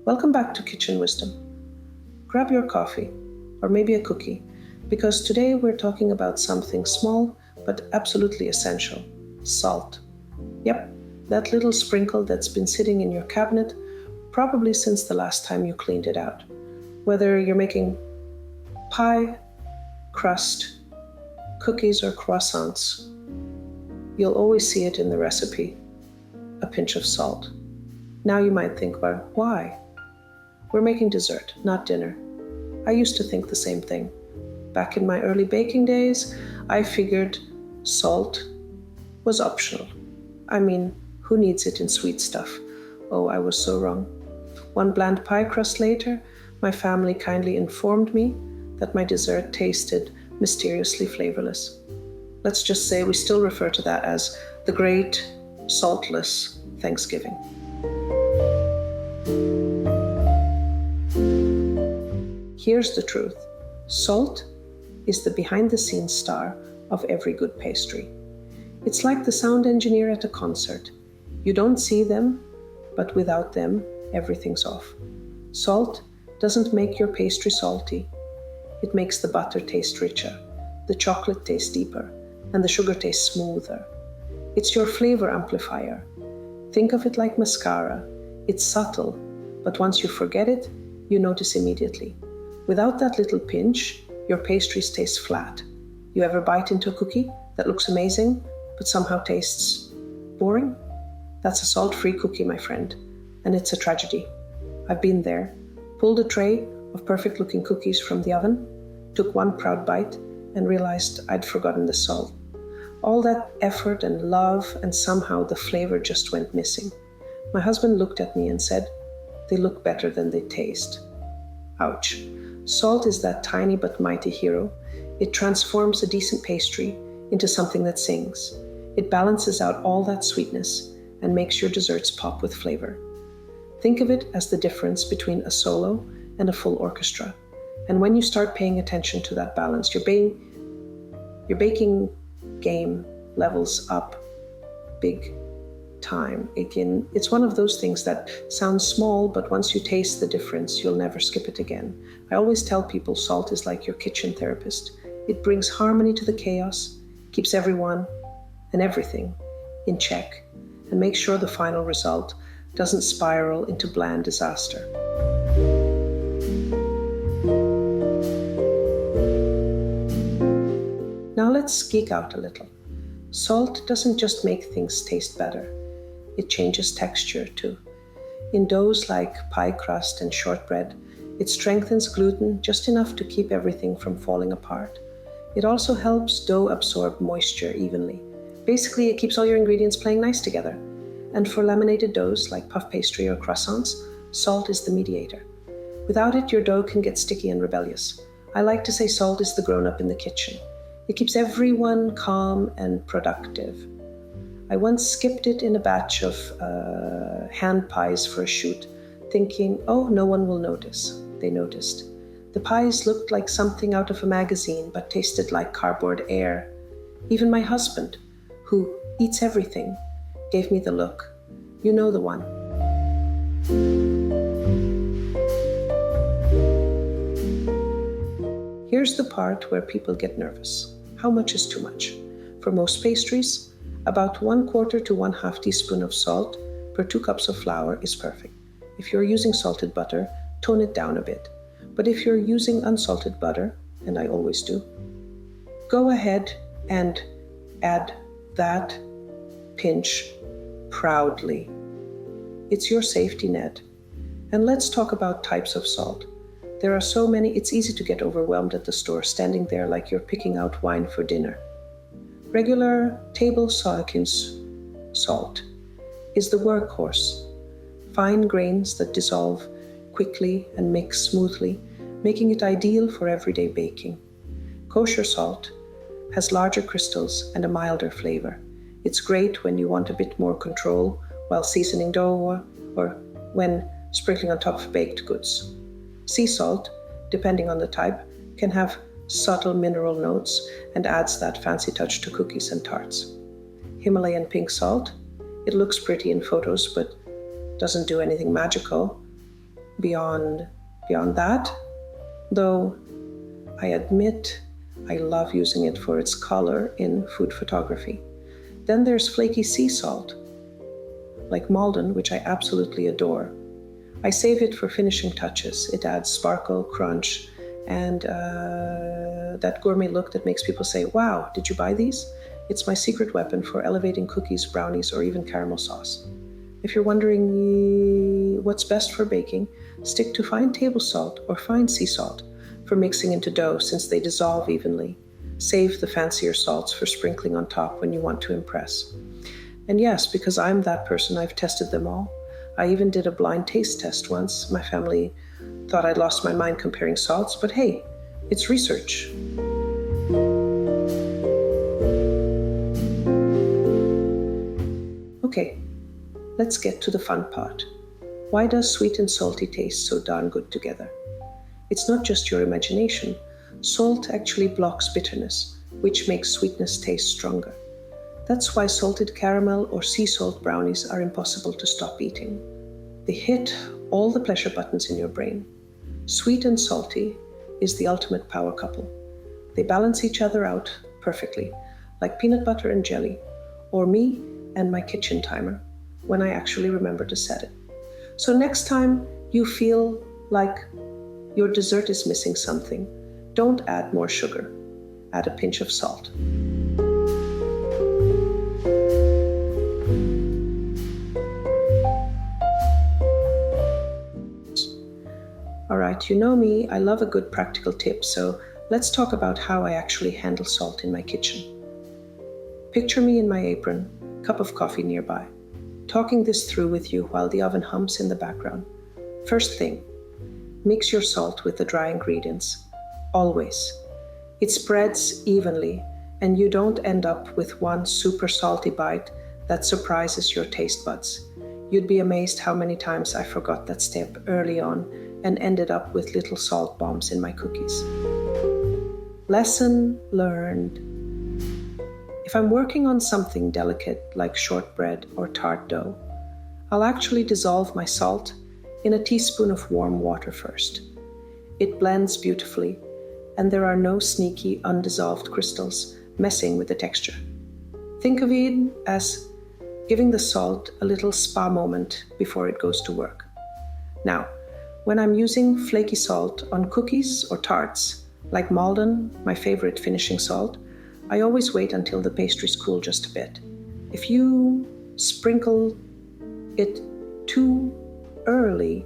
Welcome back to Kitchen Wisdom. Grab your coffee, or maybe a cookie, because today we're talking about something small but absolutely essential: salt. Yep, that little sprinkle that's been sitting in your cabinet probably since the last time you cleaned it out. Whether you're making pie, crust, cookies, or croissants, you'll always see it in the recipe: a pinch of salt. Now you might think, well, why? We're making dessert, not dinner. I used to think the same thing. Back in my early baking days, I figured salt was optional. I mean, who needs it in sweet stuff? Oh, I was so wrong. One bland pie crust later, my family kindly informed me that my dessert tasted mysteriously flavorless. Let's just say we still refer to that as the Great Saltless Thanksgiving. Here's the truth. Salt is the behind-the-scenes star of every good pastry. It's like the sound engineer at a concert. You don't see them, but without them, everything's off. Salt doesn't make your pastry salty. It makes the butter taste richer, the chocolate taste deeper, and the sugar taste smoother. It's your flavor amplifier. Think of it like mascara. It's subtle, but once you forget it, you notice immediately. Without that little pinch, your pastries taste flat. You ever bite into a cookie that looks amazing, but somehow tastes boring? That's a salt-free cookie, my friend, and it's a tragedy. I've been there, pulled a tray of perfect-looking cookies from the oven, took one proud bite, and realized I'd forgotten the salt. All that effort and love, and somehow the flavor just went missing. My husband looked at me and said, "They look better than they taste." Ouch. Salt is that tiny but mighty hero. It transforms a decent pastry into something that sings. It balances out all that sweetness and makes your desserts pop with flavor. Think of it as the difference between a solo and a full orchestra. And when you start paying attention to that balance, your baking game levels up big time. It's one of those things that sounds small, but once you taste the difference, you'll never skip it again. I always tell people salt is like your kitchen therapist. It brings harmony to the chaos, keeps everyone and everything in check, and makes sure the final result doesn't spiral into bland disaster. Now let's geek out a little. Salt doesn't just make things taste better. It changes texture too. In doughs like pie crust and shortbread, it strengthens gluten just enough to keep everything from falling apart. It also helps dough absorb moisture evenly. Basically, it keeps all your ingredients playing nice together. And for laminated doughs like puff pastry or croissants, salt is the mediator. Without it, your dough can get sticky and rebellious. I like to say salt is the grown-up in the kitchen. It keeps everyone calm and productive. I once skipped it in a batch of hand pies for a shoot, thinking, oh, no one will notice. They noticed. The pies looked like something out of a magazine, but tasted like cardboard air. Even my husband, who eats everything, gave me the look. You know the one. Here's the part where people get nervous. How much is too much? For most pastries, about 1/4 to 1/2 teaspoon of salt per 2 cups of flour is perfect. If you're using salted butter, tone it down a bit. But if you're using unsalted butter, and I always do, go ahead and add that pinch proudly. It's your safety net. And let's talk about types of salt. There are so many, it's easy to get overwhelmed at the store, standing there like you're picking out wine for dinner. Regular table salt is the workhorse. Fine grains that dissolve quickly and mix smoothly, making it ideal for everyday baking. Kosher salt has larger crystals and a milder flavor. It's great when you want a bit more control while seasoning dough or when sprinkling on top of baked goods. Sea salt, depending on the type, can have subtle mineral notes and adds that fancy touch to cookies and tarts. Himalayan pink salt, it looks pretty in photos but doesn't do anything magical. Beyond that, though, I admit I love using it for its color in food photography. Then there's flaky sea salt, like Malden, which I absolutely adore. I save it for finishing touches. It adds sparkle, crunch, and that gourmet look that makes people say, "Wow, did you buy these?" It's my secret weapon for elevating cookies, brownies, or even caramel sauce. If you're wondering what's best for baking, stick to fine table salt or fine sea salt for mixing into dough since they dissolve evenly. Save the fancier salts for sprinkling on top when you want to impress. And yes, because I'm that person, I've tested them all. I even did a blind taste test once. My family thought I'd lost my mind comparing salts, but hey, it's research. Okay, let's get to the fun part. Why does sweet and salty taste so darn good together? It's not just your imagination. Salt actually blocks bitterness, which makes sweetness taste stronger. That's why salted caramel or sea salt brownies are impossible to stop eating. They hit all the pleasure buttons in your brain. Sweet and salty is the ultimate power couple. They balance each other out perfectly, like peanut butter and jelly, or me and my kitchen timer, when I actually remember to set it. So next time you feel like your dessert is missing something, don't add more sugar. Add a pinch of salt. All right, you know me, I love a good practical tip, so let's talk about how I actually handle salt in my kitchen. Picture me in my apron, cup of coffee nearby, talking this through with you while the oven hums in the background. First thing, mix your salt with the dry ingredients. Always. It spreads evenly, and you don't end up with one super salty bite that surprises your taste buds. You'd be amazed how many times I forgot that step early on and ended up with little salt bombs in my cookies. Lesson learned. If I'm working on something delicate like shortbread or tart dough, I'll actually dissolve my salt in a teaspoon of warm water first. It blends beautifully, and there are no sneaky, undissolved crystals messing with the texture. Think of it as giving the salt a little spa moment before it goes to work. Now, when I'm using flaky salt on cookies or tarts, like Malden, my favorite finishing salt, I always wait until the pastries cool just a bit. If you sprinkle it too early,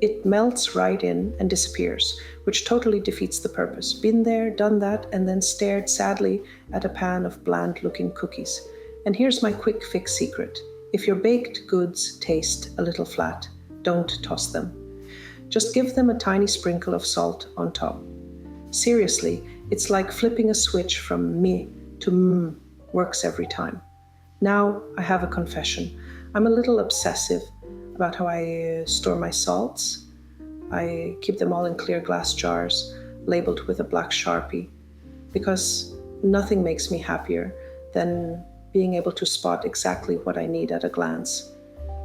it melts right in and disappears, which totally defeats the purpose. Been there, done that, and then stared sadly at a pan of bland-looking cookies. And here's my quick fix secret. If your baked goods taste a little flat, don't toss them. Just give them a tiny sprinkle of salt on top. Seriously, it's like flipping a switch from meh to works every time. Now I have a confession. I'm a little obsessive about how I store my salts. I keep them all in clear glass jars, labeled with a black Sharpie, because nothing makes me happier than being able to spot exactly what I need at a glance.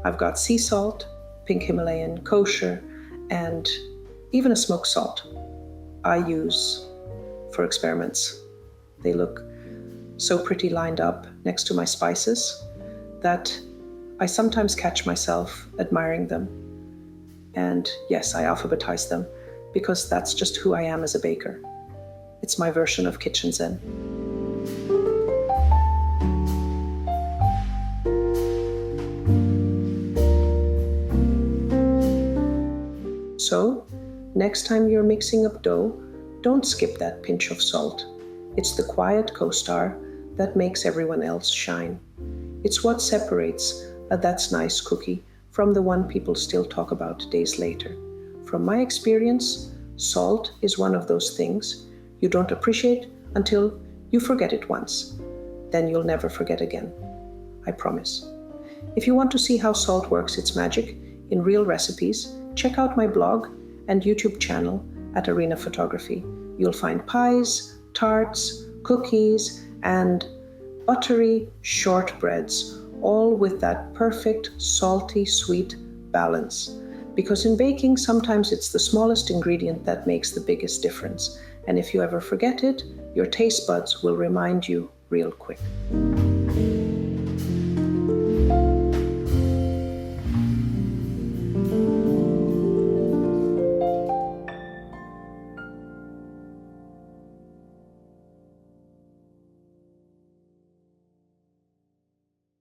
I've got sea salt, pink Himalayan, kosher, and even a smoked salt I use for experiments. They look so pretty lined up next to my spices that I sometimes catch myself admiring them. And yes, I alphabetize them because that's just who I am as a baker. It's my version of kitchen zen. So, next time you're mixing up dough, don't skip that pinch of salt. It's the quiet co-star that makes everyone else shine. It's what separates a "that's nice" cookie from the one people still talk about days later. From my experience, salt is one of those things you don't appreciate until you forget it once. Then you'll never forget again. I promise. If you want to see how salt works its magic in real recipes, check out my blog and YouTube channel at Arina Photography. You'll find pies, tarts, cookies, and buttery shortbreads, all with that perfect salty sweet balance. Because in baking, sometimes it's the smallest ingredient that makes the biggest difference. And if you ever forget it, your taste buds will remind you real quick.